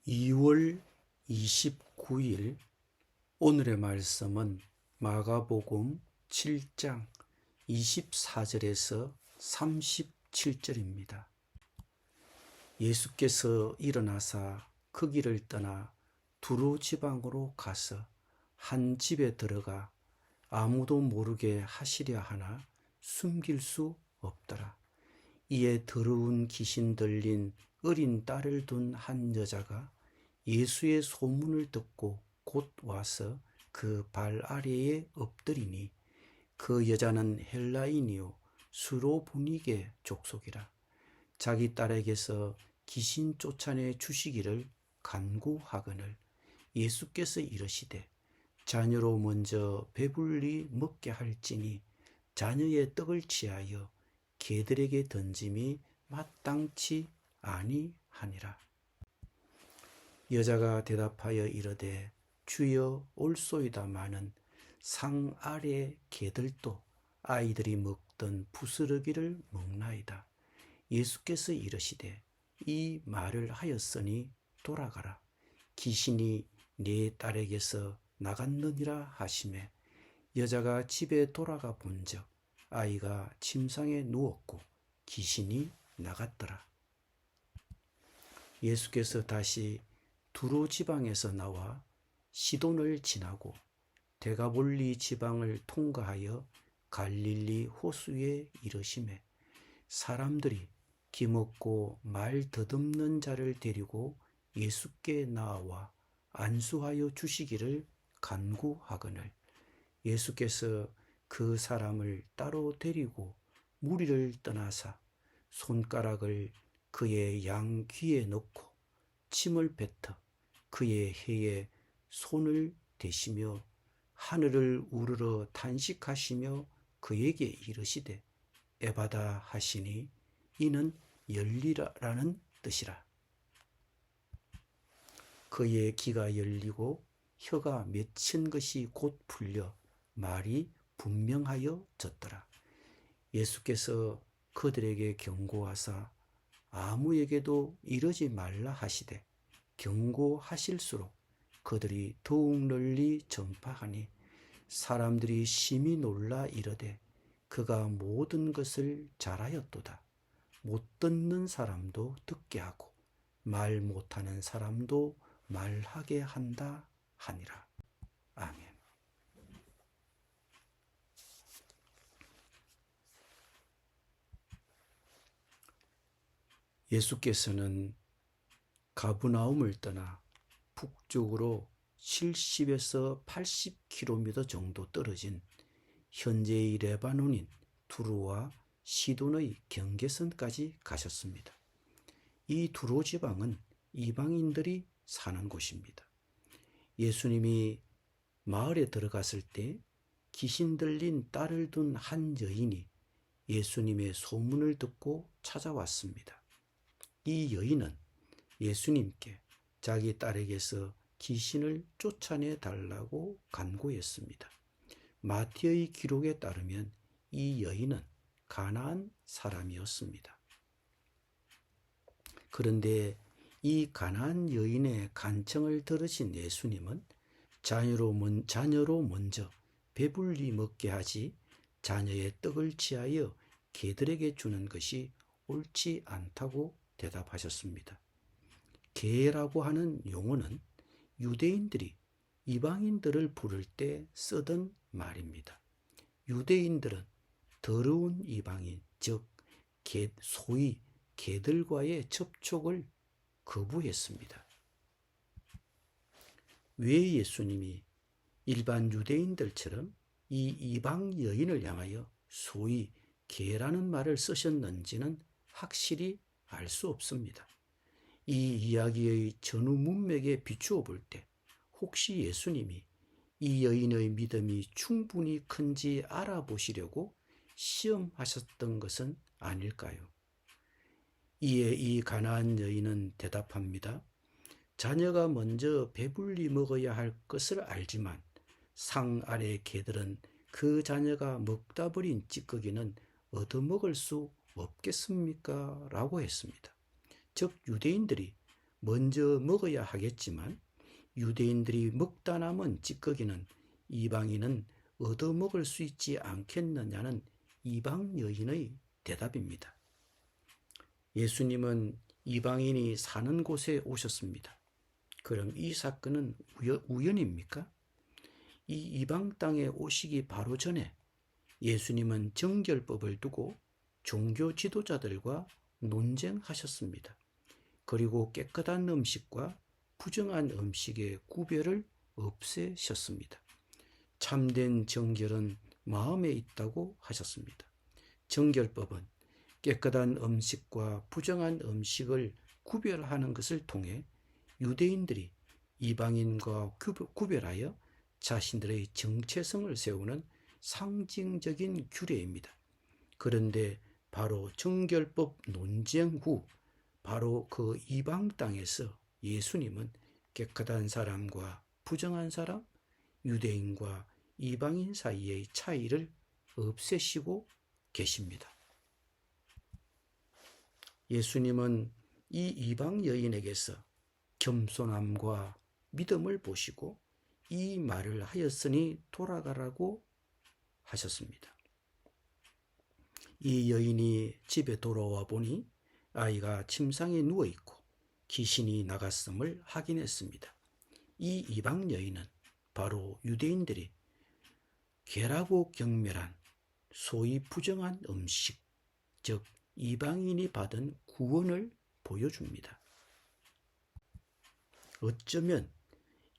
2월 29일 오늘의 말씀은 마가복음 7장 24절에서 37절입니다. 예수께서 일어나사 그 길을 떠나 두로 지방으로 가서 한 집에 들어가 아무도 모르게 하시려 하나 숨길 수 없더라. 이에 더러운 귀신 들린 어린 딸을 둔 한 여자가 예수의 소문을 듣고 곧 와서 그 발 아래에 엎드리니, 그 여자는 헬라인이요 수로보니게 족속이라. 자기 딸에게서 귀신 쫓아내 주시기를 간구하거늘 예수께서 이르시되, 자녀로 먼저 배불리 먹게 할지니 자녀의 떡을 취하여 개들에게 던짐이 마땅치 아니하니라. 여자가 대답하여 이르되, 주여 올소이다마는 상 아래 개들도 아이들이 먹던 부스러기를 먹나이다. 예수께서 이르시되, 이 말을 하였으니 돌아가라. 귀신이 네 딸에게서 나갔느니라 하시매, 여자가 집에 돌아가 본즉 아이가 침상에 누웠고 귀신이 나갔더라. 예수께서 다시 두로 지방에서 나와 시돈을 지나고 데가볼리 지방을 통과하여 갈릴리 호수에 이르시매, 사람들이 기먹고 말 더듬는 자를 데리고 예수께 나와 안수하여 주시기를 간구하거늘 예수께서 그 사람을 따로 데리고 무리를 떠나사 손가락을 그의 양 귀에 넣고 침을 뱉어 그의 혀에 손을 대시며 하늘을 우러러 탄식하시며 그에게 이르시되, 에바다 하시니 이는 열리라라는 뜻이라. 그의 귀가 열리고 혀가 맺힌 것이 곧 풀려 말이 분명하여졌더라. 예수께서 그들에게 경고하사 아무에게도 이르지 말라 하시되, 경고하실수록 그들이 더욱 널리 전파하니 사람들이 심히 놀라 이르되, 그가 모든 것을 잘하였도다. 못 듣는 사람도 듣게 하고 말 못하는 사람도 말하게 한다 하니라. 아멘. 예수께서는 가브나움을 떠나 북쪽으로 70에서 80km 정도 떨어진 현재의 레바논인 두로와 시돈의 경계선까지 가셨습니다. 이 두로 지방은 이방인들이 사는 곳입니다. 예수님이 마을에 들어갔을 때 귀신 들린 딸을 둔 한 여인이 예수님의 소문을 듣고 찾아왔습니다. 이 여인은 예수님께 자기 딸에게서 귀신을 쫓아내 달라고 간구했습니다. 마태의 기록에 따르면 이 여인은 가나안 사람이었습니다. 그런데 이 가나안 여인의 간청을 들으신 예수님은 자녀로 먼저 배불리 먹게 하지 자녀의 떡을 취하여 개들에게 주는 것이 옳지 않다고 대답하셨습니다. 개라고 하는 용어는 유대인들이 이방인들을 부를 때 쓰던 말입니다. 유대인들은 더러운 이방인, 즉 소위 개들과의 접촉을 거부했습니다. 왜 예수님이 일반 유대인들처럼 이 이방 여인을 향하여 소위 개라는 말을 쓰셨는지는 확실히 알 수 없습니다. 이 이야기의 전후 문맥에 비추어 볼 때 혹시 예수님이 이 여인의 믿음이 충분히 큰지 알아보시려고 시험하셨던 것은 아닐까요? 이에 이 가나안 여인은 대답합니다. 자녀가 먼저 배불리 먹어야 할 것을 알지만 상 아래 개들은 그 자녀가 먹다 버린 찌꺼기는 얻어먹을 수 없겠습니까? 라고 했습니다. 즉 유대인들이 먼저 먹어야 하겠지만 유대인들이 먹다 남은 찌꺼기는 이방인은 얻어먹을 수 있지 않겠느냐는 이방 여인의 대답입니다. 예수님은 이방인이 사는 곳에 오셨습니다. 그럼 이 사건은 우연입니까? 이 이방 땅에 오시기 바로 전에 예수님은 정결법을 두고 종교 지도자들과 논쟁하셨습니다. 그리고 깨끗한 음식과 부정한 음식의 구별을 없애셨습니다. 참된 정결은 마음에 있다고 하셨습니다. 정결법은 깨끗한 음식과 부정한 음식을 구별하는 것을 통해 유대인들이 이방인과 구별하여 자신들의 정체성을 세우는 상징적인 규례입니다. 그런데 바로 정결법 논쟁 후 바로 그 이방 땅에서 예수님은 깨끗한 사람과 부정한 사람, 유대인과 이방인 사이의 차이를 없애시고 계십니다. 예수님은 이 이방 여인에게서 겸손함과 믿음을 보시고 이 말을 하였으니 돌아가라고 하셨습니다. 이 여인이 집에 돌아와 보니 아이가 침상에 누워있고 귀신이 나갔음을 확인했습니다. 이 이방 여인은 바로 유대인들이 괴라고 경멸한 소위 부정한 음식, 즉 이방인이 받은 구원을 보여줍니다. 어쩌면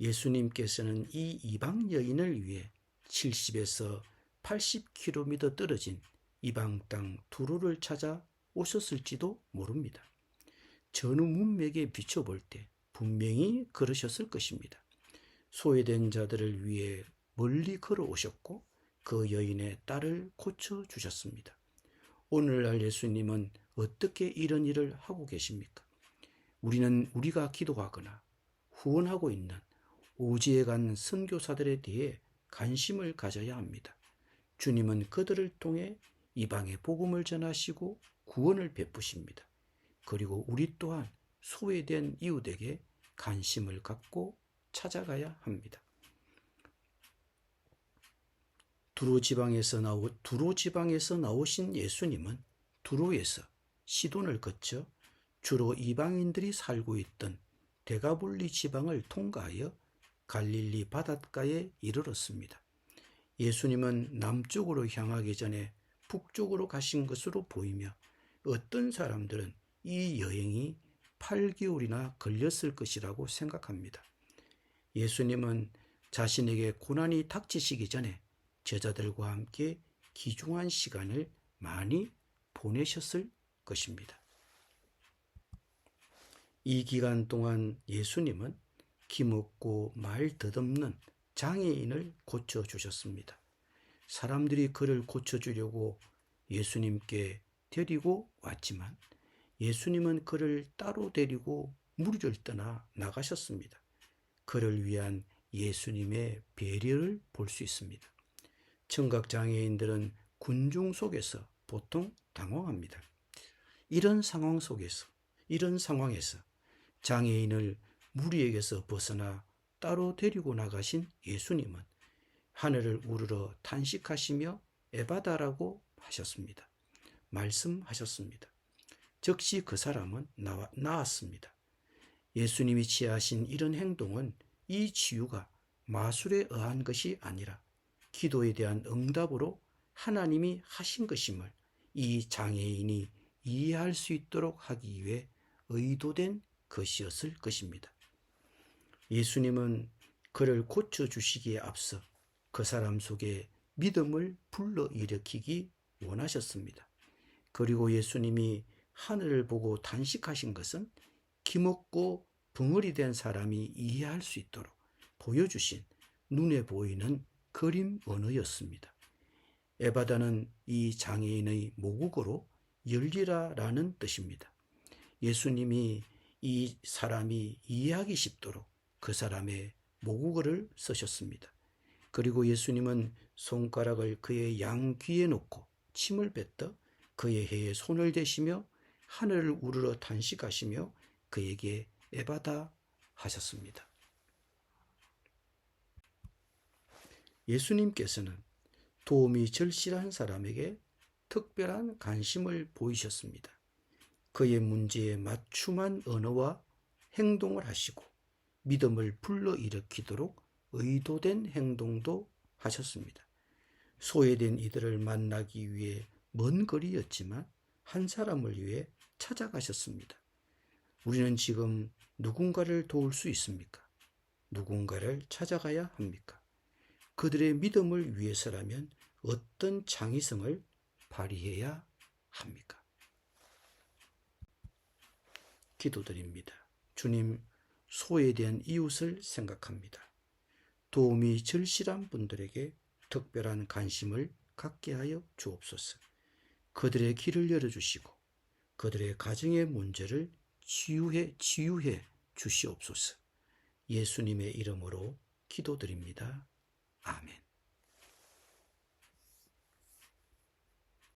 예수님께서는 이 이방 여인을 위해 70에서 80km 떨어진 이방 땅 두로를 찾아 오셨을지도 모릅니다. 전후 문맥에 비춰볼 때 분명히 그러셨을 것입니다. 소외된 자들을 위해 멀리 걸어오셨고 그 여인의 딸을 고쳐주셨습니다. 오늘날 예수님은 어떻게 이런 일을 하고 계십니까? 우리는 우리가 기도하거나 후원하고 있는 오지에 간 선교사들에 대해 관심을 가져야 합니다. 주님은 그들을 통해 이방의 복음을 전하시고 구원을 베푸십니다. 그리고 우리 또한 소외된 이웃에게 관심을 갖고 찾아가야 합니다. 두로 지방에서 나오신 예수님은 두로에서 시돈을 거쳐 주로 이방인들이 살고 있던 데가볼리 지방을 통과하여 갈릴리 바닷가에 이르렀습니다. 예수님은 남쪽으로 향하기 전에 북쪽으로 가신 것으로 보이며 어떤 사람들은 이 여행이 8개월이나 걸렸을 것이라고 생각합니다. 예수님은 자신에게 고난이 닥치시기 전에 제자들과 함께 귀중한 시간을 많이 보내셨을 것입니다. 이 기간 동안 예수님은 기먹고 말 더듬는 장애인을 고쳐주셨습니다. 사람들이 그를 고쳐주려고 예수님께 데리고 왔지만 예수님은 그를 따로 데리고 무리를 떠나 나가셨습니다. 그를 위한 예수님의 배려를 볼 수 있습니다. 청각장애인들은 군중 속에서 보통 당황합니다. 이런 상황에서 장애인을 무리에게서 벗어나 따로 데리고 나가신 예수님은 하늘을 우러러 탄식하시며 에바다라고 하셨습니다. 말씀하셨습니다. 즉시 그 사람은 나았습니다. 예수님이 취하신 이런 행동은 이 치유가 마술에 의한 것이 아니라 기도에 대한 응답으로 하나님이 하신 것임을 이 장애인이 이해할 수 있도록 하기 위해 의도된 것이었을 것입니다. 예수님은 그를 고쳐주시기에 앞서 그 사람 속에 믿음을 불러일으키기 원하셨습니다. 그리고 예수님이 하늘을 보고 단식하신 것은 기먹고 벙어리 된 사람이 이해할 수 있도록 보여주신 눈에 보이는 그림 언어였습니다. 에바다는 이 장애인의 모국어로 열리라라는 뜻입니다. 예수님이 이 사람이 이해하기 쉽도록 그 사람의 모국어를 쓰셨습니다. 그리고 예수님은 손가락을 그의 양귀에 놓고 침을 뱉어 그의 해에 손을 대시며 하늘을 우러러 탄식하시며 그에게 에바다 하셨습니다. 예수님께서는 도움이 절실한 사람에게 특별한 관심을 보이셨습니다. 그의 문제에 맞춤한 언어와 행동을 하시고 믿음을 불러일으키도록 의도된 행동도 하셨습니다. 소외된 이들을 만나기 위해 먼 거리였지만 한 사람을 위해 찾아가셨습니다. 우리는 지금 누군가를 도울 수 있습니까? 누군가를 찾아가야 합니까? 그들의 믿음을 위해서라면 어떤 창의성을 발휘해야 합니까? 기도드립니다. 주님, 소외된 이웃을 생각합니다. 도움이 절실한 분들에게 특별한 관심을 갖게 하여 주옵소서. 그들의 길을 열어주시고 그들의 가정의 문제를 치유해 주시옵소서. 예수님의 이름으로 기도드립니다. 아멘.